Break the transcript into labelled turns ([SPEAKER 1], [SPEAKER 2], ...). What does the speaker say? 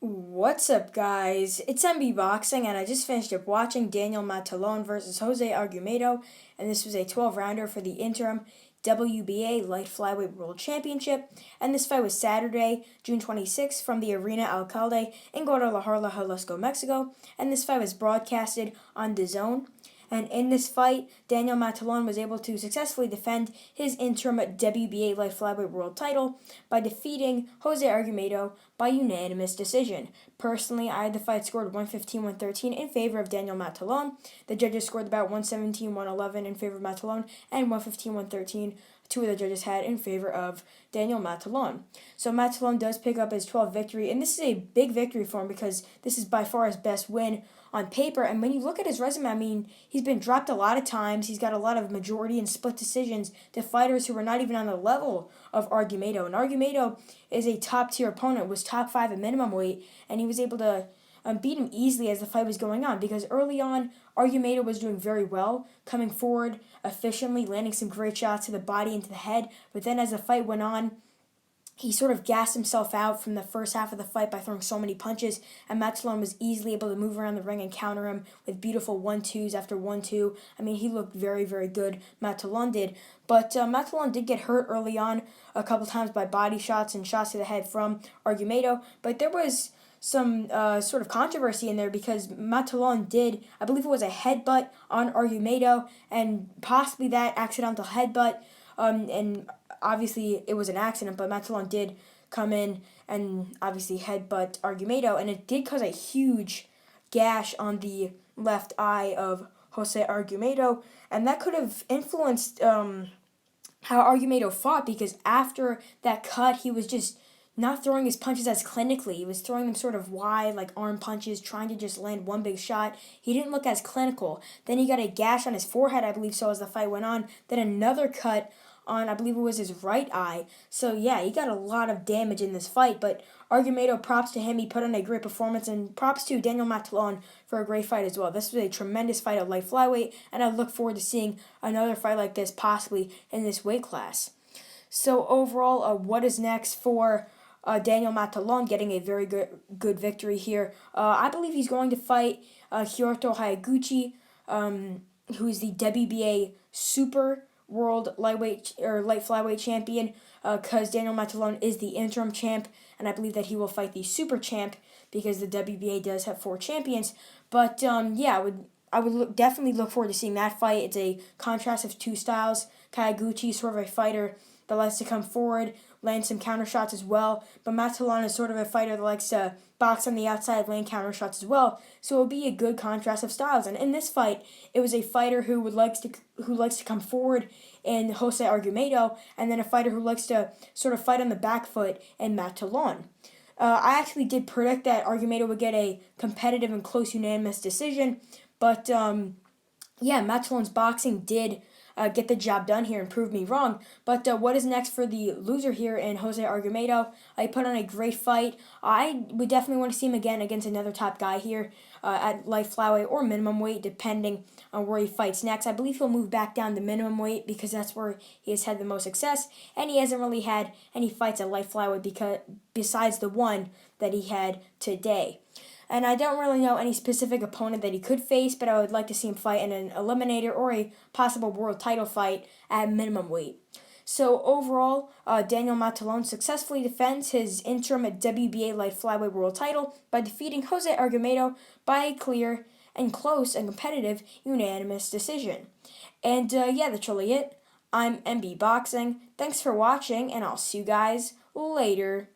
[SPEAKER 1] What's up, guys? It's MB Boxing, and I just finished up watching Daniel Matellon versus Jose Argumedo, and this was a 12-rounder for the interim WBA Light Flyweight World Championship, and this fight was Saturday, June 26th, from the Arena Alcalde in Guadalajara, Jalisco, Mexico, and this fight was broadcasted on DAZN. And in this fight, Daniel Matellon was able to successfully defend his interim WBA Light Flyweight World title by defeating Jose Argumedo by unanimous decision. Personally, I had the fight scored 115-113 in favor of Daniel Matellon. The judges scored about 117-111 in favor of Matellon, and 115-113 two of the judges had in favor of Daniel Matellon. So Matellon does pick up his 12th victory, and this is a big victory for him because this is by far his best win on paper. And when you look at his resume, I mean, he's been dropped a lot of times. He's got a lot of majority and split decisions to fighters who were not even on the level of Argumedo. And Argumedo is a top-tier opponent, was top 5 at minimum weight, and he was able to beat him easily as the fight was going on, because early on, Argumedo was doing very well, coming forward efficiently, landing some great shots to the body and to the head, but then as the fight went on, he sort of gassed himself out from the first half of the fight by throwing so many punches, and Matellon was easily able to move around the ring and counter him with beautiful 1-2s after 1-2. I mean, he looked very, very good, Matellon did. But Matellon did get hurt early on a couple times by body shots and shots to the head from Argumedo, but there was some sort of controversy in there because Matellon did, I believe it was a headbutt on Argumedo, and possibly that accidental headbutt, and obviously it was an accident, but Matellon did come in and obviously headbutt Argumedo, and it did cause a huge gash on the left eye of Jose Argumedo, and that could have influenced how Argumedo fought, because after that cut, he was just not throwing his punches as clinically. He was throwing them sort of wide, like arm punches, trying to just land one big shot. He didn't look as clinical. Then he got a gash on his forehead, I believe so, as the fight went on. Then another cut on, I believe it was his right eye. So yeah, he got a lot of damage in this fight, but Argumedo, props to him. He put on a great performance, and props to Daniel Matellon for a great fight as well. This was a tremendous fight at light flyweight, and I look forward to seeing another fight like this possibly in this weight class. So overall, what is next for Daniel Matellon, getting a very good victory here? I believe he's going to fight Hirota Hayaguchi, who is the WBA Super World Lightweight or Light Flyweight champion, because Daniel Matellon is the interim champ, and I believe that he will fight the Super Champ because the WBA does have 4 champions. But yeah, I would definitely look forward to seeing that fight. It's a contrast of two styles. Hayaguchi is sort of a fighter that likes to come forward, land some counter shots as well, but Matellon is sort of a fighter that likes to box on the outside, land counter shots as well. So it will be a good contrast of styles. And in this fight, it was a fighter who likes to come forward in Jose Argumedo, and then a fighter who likes to sort of fight on the back foot in Matellon. I actually did predict that Argumedo would get a competitive and close unanimous decision, but yeah, Matellon's boxing did get the job done here and prove me wrong. But what is next for the loser here in Jose Argumedo? He put on a great fight. I would definitely want to see him again against another top guy here at light flyweight or minimum weight, depending on where he fights next. I believe he'll move back down to minimum weight because that's where he has had the most success, and he hasn't really had any fights at light flyweight besides the one that he had today. And I don't really know any specific opponent that he could face, but I would like to see him fight in an eliminator or a possible world title fight at minimum weight. So overall, Daniel Matellon successfully defends his interim WBA Light Flyweight World title by defeating Jose Argumedo by a clear and close and competitive unanimous decision. And yeah, that's really it. I'm MB Boxing. Thanks for watching, and I'll see you guys later.